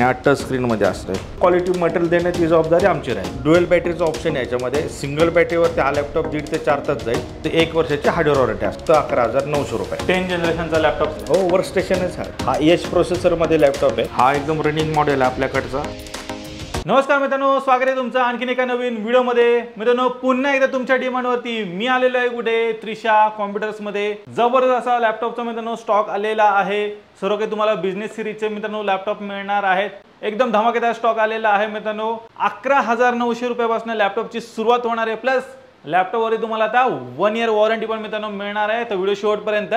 आणि हा टच स्क्रीनमध्ये असतं. क्वालिटी मटेरियल देण्याची जबाबदारी आमची राहील. ड्युएल बॅटरीचा ऑप्शन आहे याच्यामध्ये. सिंगल बॅटरीवरती हा लॅपटॉप 1.5 ते 4 तास जाईल. ते 1 वर्षाची हार्डवेअर वॉरंटी असतं. 11,900 रुपये. 10 जनरेशनचा लॅपटॉप. हो, वर्क स्टेशनच हा एच प्रोसेसरमध्ये लॅपटॉप आहे. हा एकदम रनिंग मॉडेल आहे आपल्याकडचा. नमस्कार मित्रांनो, स्वागत आहे तुमचं आणखीन एका नवीन व्हिडिओमध्ये. मित्रांनो, पुन्हा एकदा तुमच्या डिमांडवरती मी आलेलो आहे कुठे त्रिशा कॉम्प्युटर्समध्ये. जबरदस्त असा लॅपटॉपचा मित्रांनो स्टॉक आलेला आहे. सर्व काही तुम्हाला बिझनेस सिरीजचे मित्रांनो लॅपटॉप मिळणार आहेत. एकदम धमाकेदार स्टॉक आलेला आहे मित्रांनो. 11,900 रुपयापासून लॅपटॉपची सुरुवात होणार आहे. प्लस लॅपटॉपवरती तुम्हाला आता 1 इयर वॉरंटी पण मित्रांनो मिळणार आहे. तर व्हिडिओ शेवटपर्यंत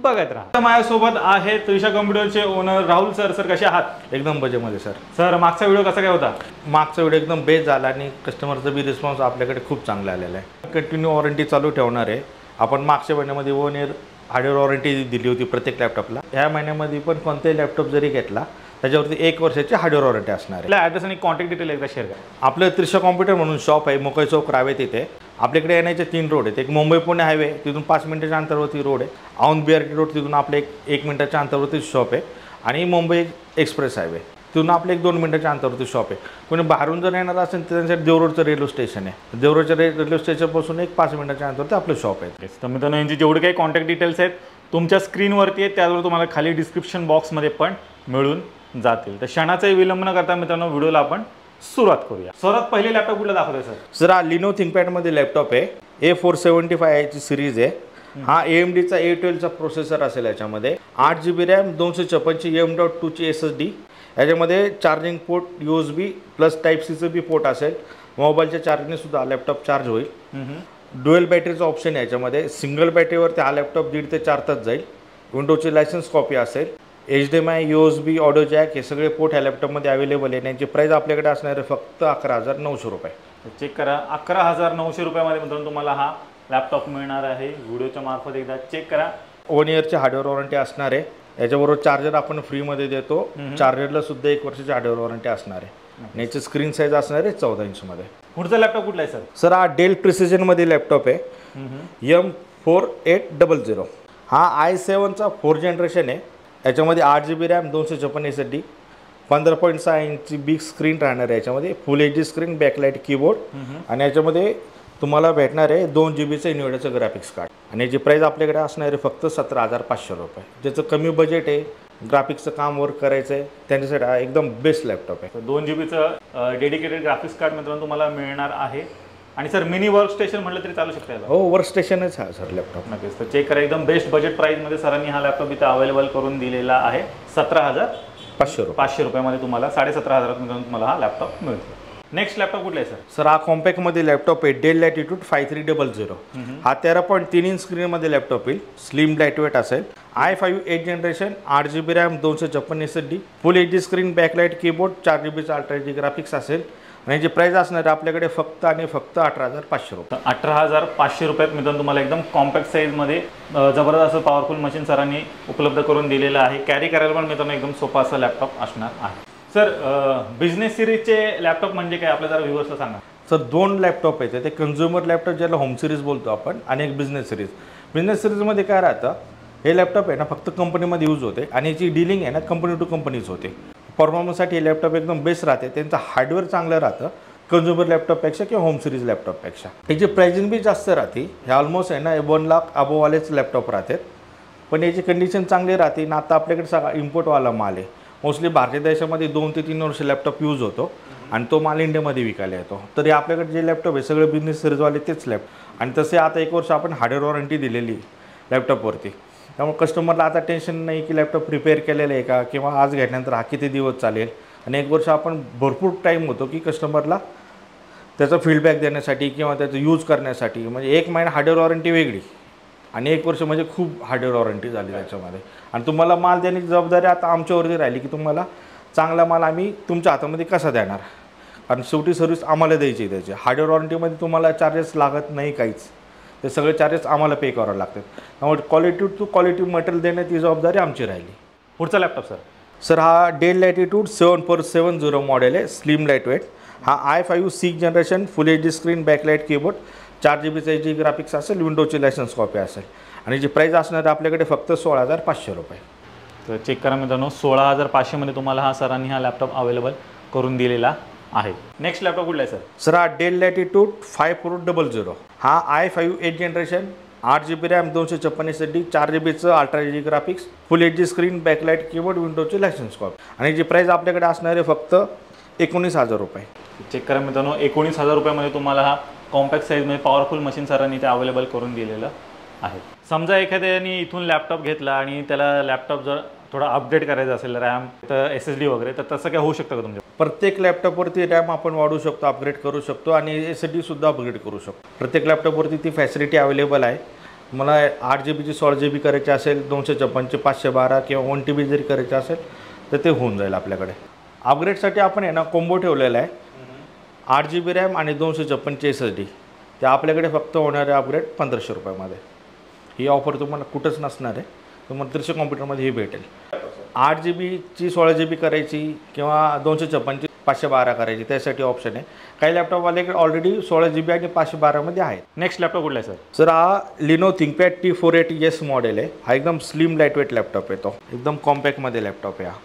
बघत राहा. माझ्यासोबत आहे त्रिशा कॉम्प्युटरचे ओनर राहुल सर. सर कसे आहात? एकदम बजेमध्ये सर. सर मागचा व्हिडिओ कसा काय होता? मागचा व्हिडिओ एकदम बेस्ट झाला आणि कस्टमरचा बी रिस्पॉन्स आपल्याकडे खूप चांगला आलेला आहे. कंटिन्यू वॉरंटी चालू ठेवणार आहे आपण. मागच्या महिन्यामध्ये 1 इयर हार्डवेअर वॉरंटी दिली होती प्रत्येक लॅपटॉपला. ह्या महिन्यामध्ये पण कोणताही लॅपटॉप जरी घेतला त्याच्यावरती 1 वर्षाची हार्डवेअर वॉरंटी असणार आहे. आपल्या ॲड्रेस आणि कॉन्टॅक्ट डिटेल एकदा शेअर करा. आपलं त्रिशा कॉम्प्युटर म्हणून शॉप आहे, मोकळे चौक रावे तिथे. आपल्याकडे येण्याचे 3 रोड आहेत. एक मुंबई पुणे हायवे, तिथून 5 मिनिटाच्या अंतरावरती रोड आहे. औंध BRT रोड, तिथून आपले 1 मिनिटाच्या अंतरावरती शॉप आहे. आणि मुंबई एक्सप्रेस हायवे, तिथून आपले 1-2 मिनिटाच्या अंतरावरती शॉप आहे. कोणी बाहेरून जर येणार असेल तर त्यांच्यासाठी देवरोडचं रेल्वे स्टेशन आहे. देवरोडच्या रेल्वे स्टेशनपासून 5 मिनिटाच्या अंतरावरती आपलं शॉप आहे. तर मित्रांनो, यांची जेवढे काही कॉन्टॅक्ट डिटेल्स आहेत तुमच्या स्क्रीनवरती आहेत, त्याचबरोबर तुम्हाला खाली डिस्क्रिप्शन बॉक्समध्ये पण मिळून जातील. तर क्षणाचाही विलंब न करता मित्रांनो व्हिडिओला आपण सुरुवात करूया. सर्वात पहिले लॅपटॉप कुठला दाखवतोय सर? सर हा लिनो थिंकपॅडमध्ये लॅपटॉप आहे. A475 ची सिरीज आहे. हा AMDचा A12चा प्रोसेसर असेल. याच्यामध्ये 8GB रॅम, 256 M.2ची SSD. याच्यामध्ये चार्जिंग पोर्ट USB प्लस Type-Cचं बी पोर्ट असेल. मोबाईलच्या चार्जिंगने सुद्धा लॅपटॉप चार्ज होईल. ड्युएल बॅटरीचा ऑप्शन आहे याच्यामध्ये. सिंगल बॅटरीवरती हा लॅपटॉप 1.5 ते 4 तास जाईल. विंडोजची लायसन्स कॉपी असेल. HDMI, USB, ऑडिओ जॅक हे सगळे पोर्ट ह्या लॅपटॉपमध्ये अवेलेबल आहे. यांची प्राईस आपल्याकडे असणार आहे फक्त 11,900 रुपये. चेक करा, 11,900 रुपयामध्ये मित्रांनो तुम्हाला हा लॅपटॉप मिळणार आहे. व्हिडिओच्या मार्फत एकदा चेक करा. 1 इयरची हार्डवेअर वॉरंटी असणार आहे. याच्याबरोबर चार्जर आपण फ्रीमध्ये देतो. चार्जरला सुद्धा 1 वर्षाची हार्डवेअर वॉरंटी असणार आहे. आणि याची स्क्रीन साईज असणार आहे 14 इंचमध्ये. पुढचा लॅपटॉप कुठला आहे सर? सर हा डेल प्रिसिजनमध्ये लॅपटॉप आहे. M4800. हा i7चा 4 जनरेशन आहे. याच्यामध्ये 8GB रॅम, 256 SSD, 15.6 इंचची बिग स्क्रीन राहणार आहे. याच्यामध्ये full HD screen, backlight keyboard. आणि याच्यामध्ये तुम्हाला भेटणार आहे 2GBचं इन्व्हर्टरचं ग्राफिक्स कार्ड. आणि याची प्राईस आपल्याकडे असणार आहे फक्त 17,500 रुपये. ज्याचं कमी बजेट आहे, ग्राफिक्सचं काम वर्क करायचं आहे, त्यांच्यासाठी हा एकदम बेस्ट लॅपटॉप आहे. 2GBचं डेडिकेटेड ग्राफिक्स कार्ड मित्रांनो तुम्हाला मिळणार आहे. आणि सर मिनी वर्क स्टेशन म्हटलं तरी चालू शकतं? हो, वर्क स्टेशनच हा सर लॅपटॉप. नक्कीच. तर चेक करा, एकदम बेस्ट बजेट प्राईसमध्ये सरांनी हा लॅपटॉप इथं अवेलेबल करून दिलेला आहे. 17,500 रुपयामध्ये तुम्हाला 17,500 मित्रांनो तुम्हाला हा लॅपटॉप मिळतो. नेक्स्ट लॅपटॉप कुठला आहे सर? सर हा कॉम्पॅक्टमध्ये लॅपटॉप आहे. Dell Latitude 5300. हा 13.3 इंच स्क्रीनमध्ये लॅपटॉप येईल. स्लिम लाईटवेट असेल. i5 8 generation, 8GB RAM, 256 SSD, full HD screen, backlight keyboard, 4GBचं अल्ट्रा HD ग्राफिक्स असेल. आणि याची प्राईस असणार आहे आपल्याकडे फक्त आणि फक्त 18,500 रुपये. 18,500 रुपयात मित्रांनो तुम्हाला एकदम कॉम्पॅक्ट साईजमध्ये जबरदस्त असं पॉवरफुल मशीन सरांनी उपलब्ध करून दिलेलं आहे. कॅरी करायला पण मित्रांनो एकदम सोपा असं लॅपटॉप असणार आहे. सर बिझनेस सिरीजचे लॅपटॉप म्हणजे काय आपल्या जरा व्ह्यूअर्सला सांगा. सर 2 लॅपटॉप आहेत. ते कन्झ्युमर लॅपटॉप ज्याला होम सिरीज बोलतो आपण, आणि एक बिझनेस सिरीज. बिझनेस सिरीजमध्ये काय राहतं, हे लॅपटॉप आहे ना फक्त कंपनीमध्ये यूज होते आणि याची डीलिंग आहे ना कंपनी टू कंपनीच होते. परफॉर्मन्ससाठी हे लॅपटॉप एकदम बेस्ट राहते. त्यांचं हार्डवेअर चांगलं राहतं कन्झ्युमर लॅपटॉपपेक्षा किंवा होम सिरीज लॅपटॉपपेक्षा. त्याची प्राइसिंग बी जास्त राहते. हे ऑलमोस्ट आहे ना 1 लाख अबोवालेच लॅपटॉप राहतात. पण याची कंडिशन चांगली राहते ना. आता आपल्याकडे सगळा इम्पोर्टवाला माल आहे. मोस्टली भारतीय देशामध्ये 2 ते 3 वर्ष लॅपटॉप यूज होतो आणि तो माल इंडियामध्ये विकायला येतो. तरी आपल्याकडे जे लॅपटॉप आहे सगळे बिझनेस सिरीजवाले तेच लॅपटॉप. आणि तसे आता 1 वर्ष आपण हार्डवेअर वॉरंटी दिलेली लॅपटॉपवरती. त्यामुळे कस्टमरला आता टेन्शन नाही की लॅपटॉप रिपेअर केलेलं आहे का किंवा आज घेतल्यानंतर हा किती दिवस चालेल. आणि 1 वर्ष आपण भरपूर टाईम होतो की कस्टमरला त्याचा फीडबॅक देण्यासाठी किंवा त्याचं यूज करण्यासाठी. म्हणजे 1 महिना हार्डवेअर वॉरंटी वेगळी आणि 1 वर्ष म्हणजे खूप हार्डवेअर वॉरंटी झाली त्याच्यामध्ये. आणि तुम्हाला माल देण्याची जबाबदारी आता आमच्यावरती राहिली की तुम्हाला चांगला माल आम्ही तुमच्या हातामध्ये कसा देणार. कारण शेवटी सर्व्हिस आम्हाला द्यायची आहे. त्याची हार्डवेअर वॉरंटीमध्ये तुम्हाला चार्जेस लागत नाही काहीच. ते सगळे चार्जेस आम्हाला पे करावे लागतात. त्यामुळे क्वालिटी टू क्वालिटी मटेरियल देण्याची जबाबदारी आमची राहिली. पुढचा लॅपटॉप सर? सर हा डेल लॅटिट्यूड 7470 मॉडेल आहे. Slim lightweight. हा i5 6 generation, full HD screen, backlight keyboard, 4GBचं HD ग्राफिक्स असेल, विंडोजची लायसन्स कॉपी असेल. आणि जी प्राईस असणार आहे आपल्याकडे फक्त 16,500 रुपये. तर चेक करा मित्रांनो, 16,500 मध्ये तुम्हाला हा सरांनी हा लॅपटॉप अवेलेबल करून दिलेला आहे. नेक्स्ट लॅपटॉप कुठला आहे सर? सर हा डेल लॅटिट्यूड 5400. हा i5 8 generation, 8 GB RAM, 256 SSD, 4 GBचं ultra H D graphics, full H D screen, backlight keyboard, विंडोजची लायसन्स कॉपी. आणि जी प्राईस आपल्याकडे असणार आहे फक्त 19,000 रुपये. चेक करा मित्रांनो, 19,000 रुपयामध्ये तुम्हाला हा कॉम्पॅक्ट साईजमध्ये पॉवरफुल मशीन सरांनी ते अवेलेबल करून दिलेलं आहे. समजा एखाद्याने इथून लॅपटॉप घेतला आणि त्याला लॅपटॉप जर थोडा अपडेट करायचा असेल, रॅम तर SSD वगैरे, तर तसं काय होऊ शकतं का तुमच्या? प्रत्येक लॅपटॉपवरती रॅम आपण वाढवू शकतो, अपग्रेड करू शकतो आणि SSD सुद्धा अपग्रेड करू शकतो. प्रत्येक लॅपटॉपवरती ती फॅसिलिटी अवेलेबल आहे. मला 8 GBची 16 GB करायची असेल, 256ची 512 किंवा 1 TB जरी करायची असेल तर ते होऊन जाईल आपल्याकडे. अपग्रेडसाठी आपण आहे ना कोंबो ठेवलेला आहे. 8 GB रॅम आणि 256 SSD, ते आपल्याकडे फक्त होणार आहे अपग्रेड 1500 रुपयामध्ये. ही ऑफर तुम्हाला कुठंच नसणार आहे, तुम्हाला त्रिशा कॉम्प्युटरमध्ये ही भेटेल. 8 GBची 16 GB करायची किंवा 256ची 512 करायची, त्यासाठी ऑप्शन आहे. काही लॅपटॉपवाल्याकडे ऑलरेडी 16 GB आणि 512मध्ये आहेत. नेक्स्ट लॅपटॉप कुठला आहे सर? सर हा लिनो थिंकपॅड T48S मॉडेल आहे. हा एकदम स्लिम लाईटवेट लॅपटॉप आहे, तो एकदम कॉम्पॅक्टमध्ये लॅपटॉप आहे हा.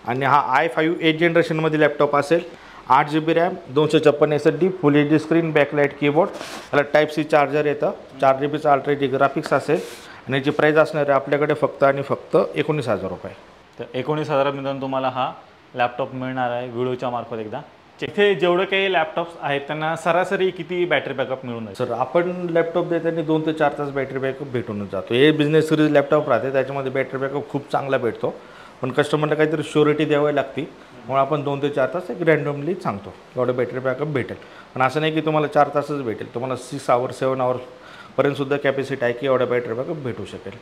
आणि हा i5 8 जनरेशनमध्ये लॅपटॉप असेल. 8 GB RAM, 256 SSD, full H D screen, backlight keyboard, त्याला टाईप-C चार्जर येतं, 4 GBचं अल्ट्रा एच डी ग्राफिक्स असेल. आणि याची प्राईस असणार आहे आपल्याकडे फक्त आणि फक्त 19,000 रुपये. तर 19,000 मित्रांनो तुम्हाला हा लॅपटॉप मिळणार आहे व्हिडिओच्या मार्फत. एकदा इथे जेवढे काही लॅपटॉप्स आहेत त्यांना सरासरी किती बॅटरी बॅकअप मिळून जाईल? सर आपण लॅपटॉप देताना 2 ते 4 तास बॅटरी बॅकअप भेटूनच जातो. हे बिझनेस सिरीज लॅपटॉप राहते, त्याच्यामध्ये बॅटरी बॅकअप खूप चांगला भेटतो. पण कस्टमरला काहीतरी श्युरिटी द्यावी लागते, म्हणून आपण 2 ते 4 तास एक रँडमली सांगतो एवढं बॅटरी बॅकअप भेटेल. पण असं नाही की तुम्हाला 4 तासच भेटेल, तुम्हाला 6 आवर्स 7 आवर्सपर्यंतसुद्धा कॅपॅसिटी आहे की एवढा बॅटरी बॅकअप भेटू शकेल.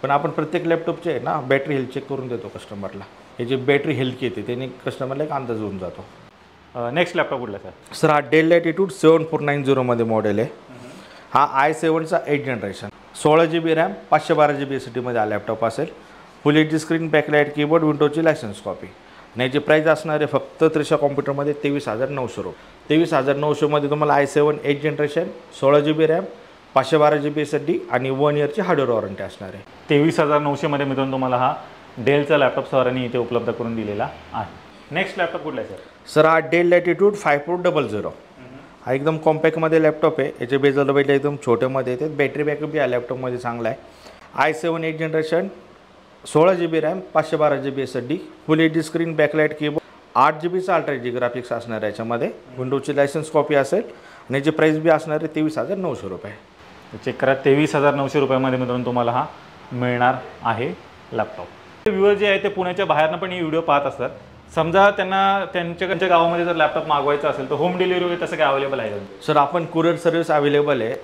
पण आपण प्रत्येक लॅपटॉपचे आहे ना बॅटरी हेल्थ चेक करून देतो कस्टमरला. हे जे बॅटरी हेल्थ येते त्याने कस्टमरला एक अंदाज होऊन जातो. नेक्स्ट लॅपटॉप कुठला सर? सर हा डेल लॅटिट्यूड 7490मध्ये मॉडेल आहे. हा i7चा 8 जनरेशन, 16 GB रॅम, 512 GB SSDमध्ये हा लॅपटॉप असेल. Full H D screen, backlight keyboard, विंडोजची लायसन्स कॉपी. आणि याची प्राईस असणार आहे फक्त त्रिशा कॉम्प्युटरमध्ये 23,900 रुपये. 23,900मध्ये तुम्हाला i7 8 generation, 16 GB RAM, 512 GB SSD आणि 1 इयरची हार्डवेअर वॉरंटी असणार आहे. 23,900मध्ये मित्रांनो तुम्हाला हा डेलचा लॅपटॉप सरांनी इथे उपलब्ध करून दिलेला आहे. नेक्स्ट लॅपटॉप कुठला आहे सर? सर हा डेल लॅटिट्यूड 5400. हा एकदम कॉम्पॅक्टमध्ये लॅपटॉप आहे. याचे बेजल बैठे एकदम छोटेमध्ये येतात. बॅटरी बॅकअप या लॅपटॉपमध्ये चांगला आहे. i7 8 generation, 16 GB RAM, 512 GB SSD, full H D screen, backlight keyboard, 8 GBचा अल्ट्रा एच डी ग्राफिक्स असणार आहे. याच्यामध्ये विंडोजची लायसन्स कॉपी असेल आणि याची प्राईस बी असणार आहे 23,900 रुपये. चेक करा, 23,900 रुपयामध्ये मित्रांनो तुम्हाला हा मिळणार आहे लॅपटॉप. व्ह्यूअर जे आहे ते पुण्याच्या बाहेरनं पण ही व्हिडिओ पाहत असतात. समजा त्यांना त्यांच्या गावामध्ये जर लॅपटॉप मागवायचा असेल तर होम डिलिव्हरी तसं काय अवेलेबल आहे? सर आपण कुरिअर सर्व्हिस अवेलेबल आहे.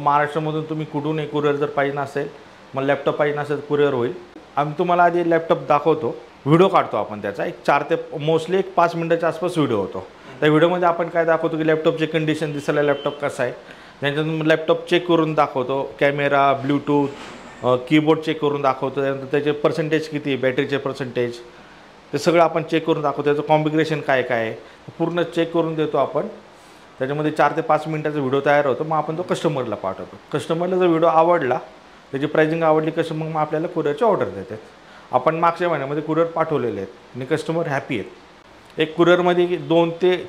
महाराष्ट्रामधून तुम्ही कुठूनही कुरिअर जर पाहिजे नसेल, मग लॅपटॉप पाहिजे नसेल कुरिअर होईल. आम्ही तुम्हाला आधी लॅपटॉप दाखवतो, व्हिडिओ काढतो आपण त्याचा. एक 4 ते मोस्टली 5 मिनिटाच्या आसपास व्हिडिओ होतो. त्या व्हिडिओमध्ये आपण काय दाखवतो की लॅपटॉपची कंडिशन दिसायला लॅपटॉप कसा आहे, त्याच्यानंतर लॅपटॉप चेक करून दाखवतो. कॅमेरा, ब्लूटूथ, कीबोर्ड चेक करून दाखवतो. त्यानंतर त्याचे पर्सेंटेज किती आहे, बॅटरीचे पर्सेंटेज, ते सगळं आपण चेक करून दाखवतो. त्याचं कॉम्बिनेशन काय काय आहे पूर्ण चेक करून देतो आपण. त्याच्यामध्ये 4 ते 5 मिनिटाचा व्हिडिओ तयार होतो. मग आपण तो कस्टमरला पाठवतो. कस्टमरला जर व्हिडिओ आवडला, त्याची प्राइसिंग आवडली, कस्टमर मग आपल्याला कुरिअरची ऑर्डर देतात. आपण मागच्या महिन्यामध्ये कुरिअर पाठवलेले आहेत आणि कस्टमर हॅपी आहेत. एक कुरिअरमध्ये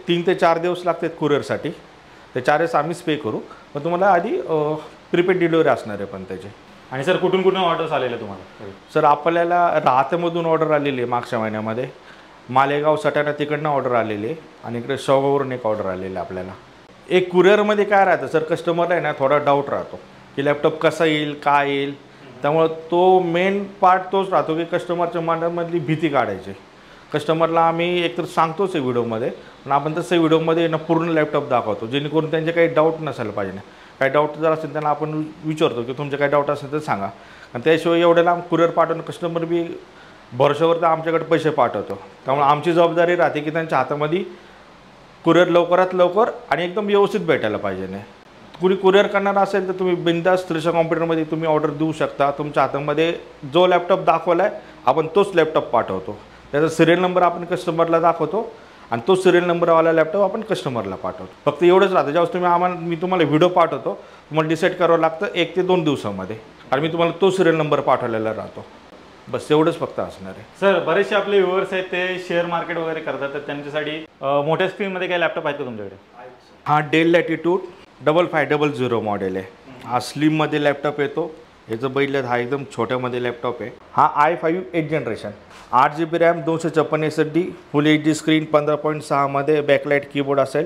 3 ते 4 दिवस लागतात कुरिअरसाठी. ते चार्जेस आम्हीच पे करू, पण तुम्हाला आधी प्रीपेड डिलिव्हरी असणार आहे पण त्याचे. आणि सर कुठून कुठून ऑर्डर्स आलेले तुम्हाला? सर आपल्याला राहतेमधून ऑर्डर आलेली आहे मागच्या महिन्यामध्ये. मालेगाव सटाणा तिकडनं ऑर्डर आलेली आहे आणि इकडे शेवगाववरून एक ऑर्डर आलेली आहे आपल्याला. एक कुरिअरमध्ये काय राहतं सर, कस्टमरला आहे ना थोडा डाऊट राहतो की लॅपटॉप कसा येईल, काय येईल. त्यामुळं तो मेन पार्ट तोच राहतो की कस्टमरच्या मनामधली भीती काढायची. कस्टमरला आम्ही एकतर सांगतोच आहे व्हिडिओमध्ये, पण आपण तसं व्हिडिओमध्ये ना पूर्ण लॅपटॉप दाखवतो जेणेकरून त्यांचे काही डाऊट नसायला पाहिजे. काही डाऊट जर असेल त्यांना आपण विचारतो की तुमचे काही डाऊट असेल तर सांगा. आणि त्याशिवाय एवढ्या लांब कुरिअर पाठवणं कस्टमर बी भरोशावर तर आमच्याकडे पैसे पाठवतो. त्यामुळे आमची जबाबदारी राहते की त्यांच्या हातामध्ये कुरिअर लवकरात लवकर आणि एकदम व्यवस्थित भेटायला पाहिजे. नाही कुणी कुरिअर करणार असेल तर तुम्ही बिंदास त्रिशा कॉम्प्युटरमध्ये तुम्ही ऑर्डर देऊ शकता. तुमच्या हातामध्ये जो लॅपटॉप दाखवला आहे आपण तोच लॅपटॉप पाठवतो. त्याचा सिरियल नंबर आपण कस्टमरला दाखवतो आणि तो सिरियल नंबरवाला लॅपटॉप आपण कस्टमरला पाठवतो. फक्त एवढंच राहतं, ज्यावेळेस मी तुम्हाला व्हिडिओ पाठवतो तुम्हाला डिसाईड करावं लागतं 1 ते 2 दिवसामध्ये, आणि मी तुम्हाला तो सिरियल नंबर पाठवलेला राहतो. बस एवढंच फक्त असणार आहे. सर बरेचसे आपले व्ह्युअर्स आहेत ते शेअर मार्केट वगैरे करतात, तर त्यांच्यासाठी मोठ्या स्क्रीनमध्ये काही लॅपटॉप आहेत का तुमच्याकडे? हा डेल लॅटिट्यूड 5500 मॉडेल आहे. हा स्लिममध्ये लॅपटॉप येतो. याचं बैठल्यात हा एकदम छोट्यामध्ये लॅपटॉप आहे. हा i5 8 generation, 8 GB RAM, 256 SSD, full HD screen, 15.6 मध्ये बॅकलाईट कीबोर्ड असेल,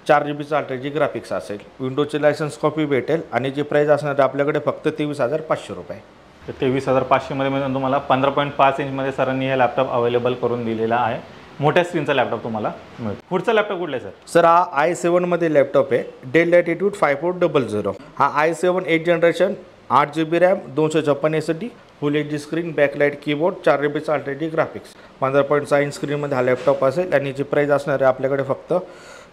4 GB अल्ट्राजी ग्राफिक्स असेल, विंडोजची लायसन्स कॉपी भेटेल आणि जी प्राईस असणार आहे आपल्याकडे फक्त 23,500 रुपये. तर 23,500 मध्ये तुम्हाला 15.5 इंचमध्ये सरांनी हे लॅपटॉप अवेलेबल करून दिलेला आहे. मोठ्या स्क्रीनचा लॅपटॉप तुम्हाला मिळतो. पुढचा लॅपटॉप कुठला आहे सर? सर हा i7 मध्ये लॅपटॉप आहे, डेल लॅटिट्यूड 5400. हा i7 8 generation, 8 GB RAM, 256 SSD, full HD screen, backlight keyboard, 4 GB अल्ट्राजी ग्राफिक्स, 15.6 इंच स्क्रीनमध्ये हा लॅपटॉप असेल आणि याची प्राईस असणार आहे आपल्याकडे फक्त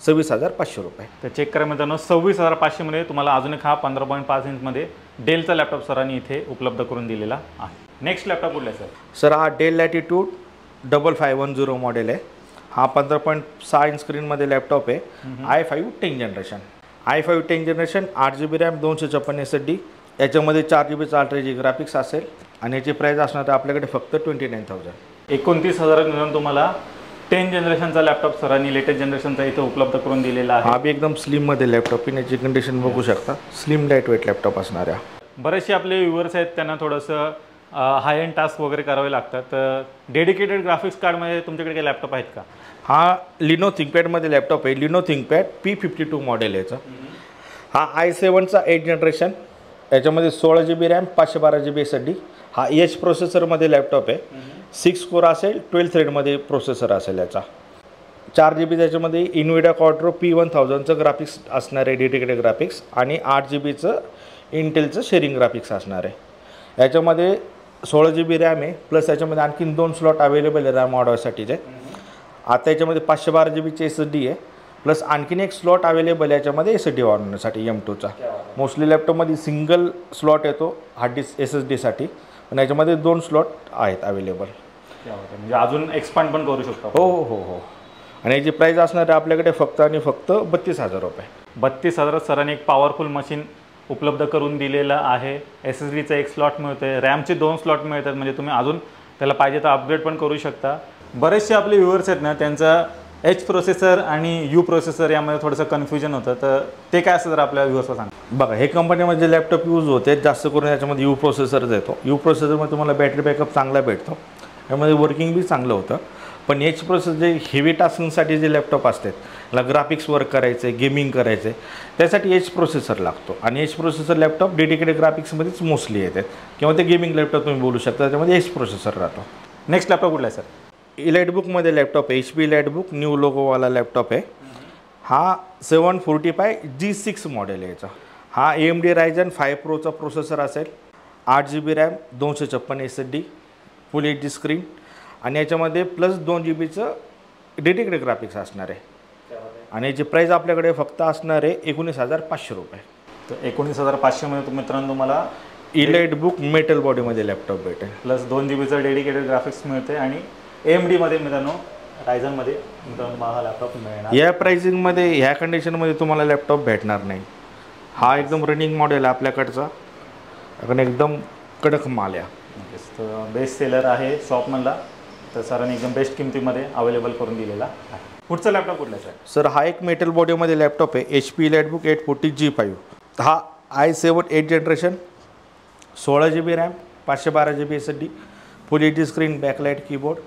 26,500 रुपये. तर चेक करा मित्रांनो, 26,500 मध्ये तुम्हाला अजून एक हा 15.5 इंचमध्ये डेलचा लॅपटॉप सरांनी इथे उपलब्ध करून दिलेला आहे. नेक्स्ट लॅपटॉप कुठला आहे सर? सर हा डेल लॅटिट्यूड 5510 मॉडेल आहे. हा 15.6 इंच स्क्रीनमध्ये लॅपटॉप आहे. i5 10 generation, i5 10 generation, 8 GB RAM, 256 SSD, याच्यामध्ये 4 GB अल्ट्राजी ग्राफिक्स असेल आणि याची प्राईस असणार आहे आपल्याकडे फक्त 29,000. 29,000 तुम्हाला 10 जनरेशनचा लॅपटॉप सरांनी लेटेस्ट जनरेशनचा इथे उपलब्ध करून दिलेला आहे. हा बी एकदम स्लिममध्ये लॅपटॉप आहे. याची कंडिशन बघू शकता, स्लिम लाईट वेट लॅपटॉप असणार आहे. बरेचसे आपले व्ह्युअर्स आहेत त्यांना थोडंसं हाय एंड टास्क वगैरे करावे लागतात, तर डेडिकेटेड ग्राफिक्स कार्डमध्ये तुमच्याकडे काही लॅपटॉप आहेत का? हा लिनो थिंकपॅडमध्ये लॅपटॉप आहे. लिनो थिंकपॅड P52 मॉडेल याचं. हा i7चा 8 जनरेशन, याच्यामध्ये 16 GB रॅम, 512 GB SSD. हा एच प्रोसेसरमध्ये लॅपटॉप आहे. 6 कोर असेल, 12 थ्रेडमध्ये प्रोसेसर असेल याचा. 4 GB त्याच्यामध्ये इनविडिया क्वाड्रो P1000चं ग्राफिक्स असणार आहे, डेडिकेटेड ग्राफिक्स, आणि 8 GBचं इंटेलचं शेअरिंग ग्राफिक्स असणार आहे. याच्यामध्ये 16 GB रॅम आहे, प्लस याच्यामध्ये आणखीन 2 स्लॉट अवेलेबल आहे रॅम ऑर्डरसाठीचे. आता याच्यामध्ये 512 GBची SSD आहे, प्लस आणखीन एक स्लॉट अवेलेबल आहे याच्यामध्ये SSD वाढवण्यासाठी M2चा. मोस्टली लॅपटॉपमध्ये सिंगल स्लॉट येतो हार्ड डिस्क SSDसाठी, पण याच्यामध्ये 2 स्लॉट आहेत अवेलेबल. म्हणजे अजून एक्सपांड पण करू शकतो. हो हो हो हो. आणि याची प्राईस असणार आहे आपल्याकडे फक्त आणि फक्त 32,000 रुपये. 32,000 सरांनी एक पॉवरफुल मशीन उपलब्ध करून दिलेलं आहे. SSDचा एक स्लॉट मिळते, रॅमचे 2 स्लॉट मिळतात, म्हणजे तुम्ही अजून त्याला पाहिजे तर अपग्रेड पण करू शकता. बरेचसे आपले व्ह्युअर्स आहेत ना, त्यांचा एच प्रोसेसर आणि यू प्रोसेसर यामध्ये थोडंसं कन्फ्युजन होतं, तर ते काय असतं जर आपल्या व्ह्युअर्सला सांगा. बघा, हे कंपनीमध्ये जे लॅपटॉप यूज होते जास्त करून याच्यामध्ये यू प्रोसेसरच येतो. यू प्रोसेसरमध्ये तुम्हाला बॅटरी बॅकअप चांगला भेटतो, त्यामध्ये वर्किंग बी चांगलं होतं. पण एच प्रोसेसर जे हेवी टास्किंगसाठी जे लॅपटॉप असतात, त्याला ग्राफिक्स वर्क करायचं आहे, गेमिंग करायचं आहे, त्यासाठी एच प्रोसेसर लागतो. आणि एच प्रोसेसर लॅपटॉप डेडिकेटेड ग्राफिक्समध्येच मोस्टली येतात, किंवा ते गेमिंग लॅपटॉप तुम्ही बोलू शकता, त्याच्यामध्ये एच प्रोसेसर राहतो. नेक्स्ट लॅपटॉप कुठला आहे सर? इलाइटबुकमध्ये लॅपटॉप आहे, HP इलाइटबुक न्यू लोगोवाला लॅपटॉप आहे. हा 745 G6 मॉडेल आहे याचा. हा AMD Ryzen 5 प्रोचा प्रोसेसर असेल, 8 GB RAM, 256 SSD, full HD screen, आणि याच्यामध्ये प्लस 2 GBचं डेडिकेटेड ग्राफिक्स असणार आहे. आणि याची प्राईस आपल्याकडे फक्त असणार आहे 19,500 रुपये. तर 19,500 मध्ये मित्रांनो तुम्हाला इलाइटबुक मेटल बॉडीमध्ये लॅपटॉप भेटेल, प्लस 2 GBचं डेडिकेटेड ग्राफिक्स मिळते, आणि AMDमध्ये मित्रांनो रायझनमध्ये मित्रांनो हा लॅपटॉप मिळणार. या प्राइसिंगमध्ये ह्या कंडिशनमध्ये तुम्हाला लॅपटॉप भेटणार नाही. हा एकदम रनिंग मॉडेल आहे आपल्याकडचा, कारण एकदम कडक माल आहे. तर बेस्ट सेलर आहे शॉपमधला, तर सरांनी एकदम बेस्ट किमतीमध्ये अवेलेबल करून दिलेला आहे. पुढचा लॅपटॉप कुठला आहे सर? हा एक मेटल बॉडीमध्ये लॅपटॉप आहे, HP इलाइटबुक 840 G5. हा i7 8 generation, 16 GB RAM, 512 GB SSD, full HD screen, backlight keyboard,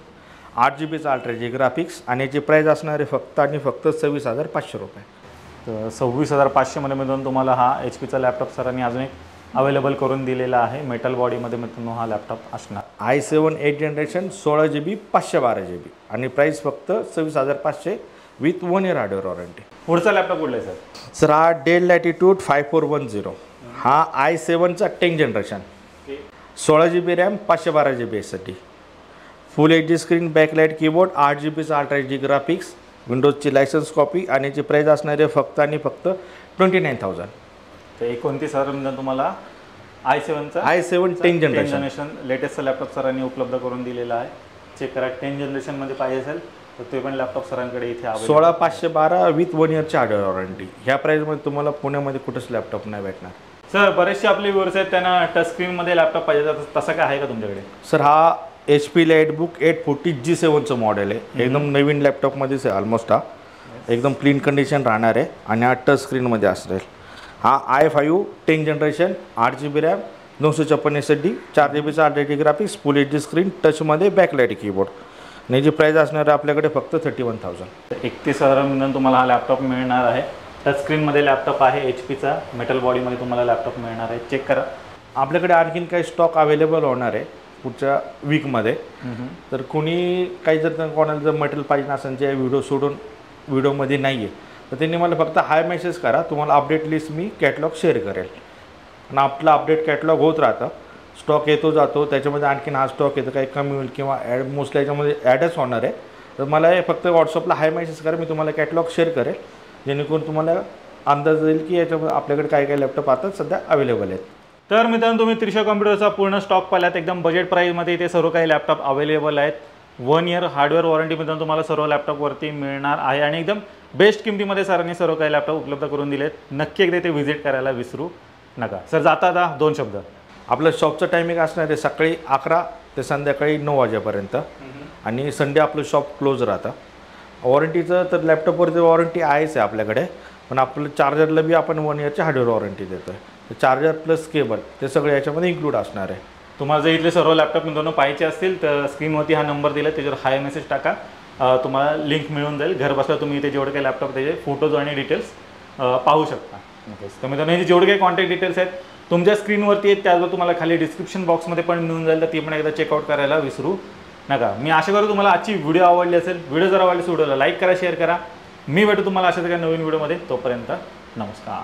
8 GBचा अल्ट्राजी ग्राफिक्स, आणि याची प्राईस असणार आहे फक्त आणि फक्त 26,500 रुपये. तर 26,500 मध्ये मिळून तुम्हाला हा HPचा लॅपटॉप सरांनी अजून एक अवेलेबल करून दिलेला आहे. मेटल बॉडीमध्ये मित्रांनो हा लॅपटॉप असणार. i7 8 जनरेशन, 16 GB, 512 GB, आणि प्राईस फक्त 26,500 विथ 1 इयर हार्डवेअर वॉरंटी. पुढचा लॅपटॉप कुठला आहे सर? सर हा डेल लॅटिट्यूड 5410. हा i7चा 10 generation, 16 GB RAM, 512 GB SSD, full HD screen, backlight keyboard, 8 GBचा अल्ट्राजी ग्राफिक्स, विंडोजची लायसन्स कॉपी, आणि याची प्राईस असणार आहे फक्त आणि फक्त 29,000. तर 29,000 तुम्हाला i7 10 जनरेशन लेटेस्ट लॅपटॉप सरांनी उपलब्ध करून दिलेला आहे. चेक करा, 10 जनरेशनमध्ये पाहिजे असेल तर ते पण लॅपटॉप सरांकडे इथे 16,512 विथ 1 इयरची हार्डवेअर वॉरंटी. ह्या प्राईसमध्ये तुम्हाला पुण्यामध्ये कुठंच लॅपटॉप नाही भेटणार. सर बरेचसे आपले व्ह्युअर्स आहेत त्यांना टच स्क्रीनमध्ये लॅपटॉप पाहिजे तसं काय आहे का तुमच्याकडे? सर हा HP लाईटबुक 840 G7चं मॉडेल आहे. एकदम नवीन लॅपटॉपमध्येच आहे ऑलमोस्ट. हा एकदम क्लीन कंडिशन राहणार आहे आणि हा टच स्क्रीनमध्ये असणार. हा i5 10 generation 8GB RAM 256 SSD 4GB RDD graphics full HD screen टचमध्ये बॅकलाईट कीबोर्ड. आणि जी प्राईस असणार आहे आपल्याकडे फक्त 31,000. 31,000 तुम्हाला हा लॅपटॉप मिळणार आहे. टच स्क्रीनमध्ये लॅपटॉप आहे. HPचा मेटल बॉडीमध्ये तुम्हाला लॅपटॉप मिळणार आहे. चेक करा. आपल्याकडे आणखीन काही स्टॉक अवेलेबल होणार आहे पुढच्या वीकमध्ये. तर कोणी काही जर कोणाला जर मटेरियल पाहिजे असेल जे व्हिडिओ सोडून व्हिडिओमध्ये नाही आहे तर त्यांनी मला फक्त हाय मेसेज करा. तुम्हाला अपडेट लिस्ट मी कॅटलॉग शेअर करेल. आणि आपलं अपडेट कॅटलॉग होत राहतं. स्टॉक येतो जातो. त्याच्यामध्ये आणखीन हा स्टॉक येतो काही कमी होईल किंवा मोस्टली याच्यामध्ये ॲडच होणार आहे. तर मला हे फक्त व्हॉट्सअपला हाय मेसेज करा. मी तुम्हाला कॅटलॉग शेअर करेल जेणेकरून तुम्हाला अंदाज येईल की याच्यामध्ये आपल्याकडे काय काय लॅपटॉप आता सध्या अवेलेबल आहेत. तर मित्रांनो तुम्ही त्रिशा कॉम्प्युटरचा पूर्ण स्टॉक पाहिलात. एकदम बजेट प्राईजमध्ये इथे सर्व काही लॅपटॉप अवेलेबल आहेत. 1 इयर हार्डवेअर वॉरंटी मित्रांनो तुम्हाला सर्व लॅपटॉपवरती मिळणार आहे आणि एकदम बेस्ट किमतीमध्ये सरांनी सर्व काही लॅपटॉप उपलब्ध करून दिलेत. नक्की एकदा ते व्हिजिट करायला विसरू नका. सर जाता 2 शब्द. आपलं शॉपचं टायमिंग असणार आहे सकाळी 11 ते संध्याकाळी 9 वाजेपर्यंत आणि संडे आपलं शॉप क्लोज राहतं. वॉरंटीचं तर लॅपटॉपवरती वॉरंटी आहेच आहे आपल्याकडे. पण आपलं चार्जरला बी आपण 1 इयरची हार्डवेअर वॉरंटी देतो आहे. चार्जर प्लस केबल ते सगळे याच्यामध्ये इन्क्लूड असणार आहे. तुम्हाला जर इथले सर्व लॅपटॉप मित्रांनो पाहिजे असतील तर स्क्रीनवरती हा नंबर दिला त्याच्यावर हाय मेसेज टाका. तुम्हाला लिंक मिळून जाईल. घर बसल्या तुम्ही इथे जेवढे काही लॅपटॉप त्याचे फोटोज आणि डिटेल्स पाहू शकता. तर मित्रांनो हे जेवढे काही कॉन्टॅक्ट डिटेल्स आहेत तुमच्या स्क्रीनवरती आहेत त्याचबरोबर तुम्हाला खाली डिस्क्रिप्शन बॉक्समध्ये पण मिळून जाईल. तर ती पण एकदा चेकआउट करायला विसरू नका. मी आशा करतो तुम्हाला आजची व्हिडिओ आवडली असेल. व्हिडिओ जर आवडली व्हिडिओला लाईक करा शेअर करा. मी भेटू तुम्हाला अशाच काही नवीन व्हिडिओमध्ये. तोपर्यंत नमस्कार.